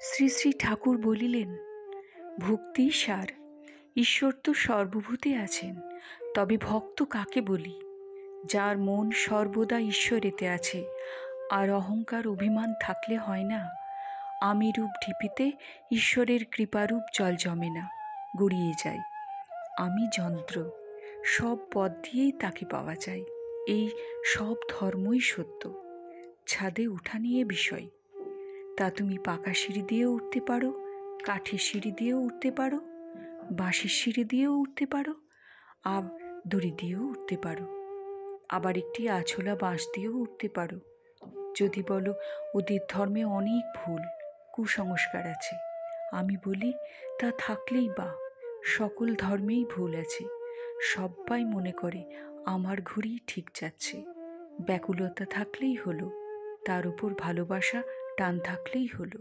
শ্রী শ্রী ঠাকুর বলিলেন, ভক্তি সার। ঈশ্বর তো সর্বভূতে আছেন, তবে ভক্ত কাকে বলি? যার মন সর্বদা ঈশ্বরেতে আছে, আর অহংকার অভিমান থাকলে হয় না। আমি রূপ ঢিপিতে ঈশ্বরের কৃপারূপ জল জমে না, গড়িয়ে যায়। আমি যন্ত্র, সব পথ দিয়েই তাকে পাওয়া যায়। এই সব ধর্মই সত্য। ছাদে উঠা নিয়ে বিষয়, তা তুমি পাকা সিঁড়ি দিয়েও উঠতে পারো, কাঠের সিঁড়ি দিয়েও উঠতে পারো, বাঁশের সিঁড়ি দিয়েও উঠতে পারো, দড়ি দিয়েও উঠতে পারো, আবার একটি আছলা বাঁশ দিয়েও উঠতে পারো। যদি বলো ওদের ধর্মে অনেক ভুল কুসংস্কার আছে, আমি বলি তা থাকলেই বা, সকল ধর্মেই ভুল আছে। সবাই মনে করে আমার ঘড়ি ঠিক যাচ্ছে। ব্যাকুলতা থাকলেই হলো, তার উপর ভালোবাসা টান থাকলেই হলো।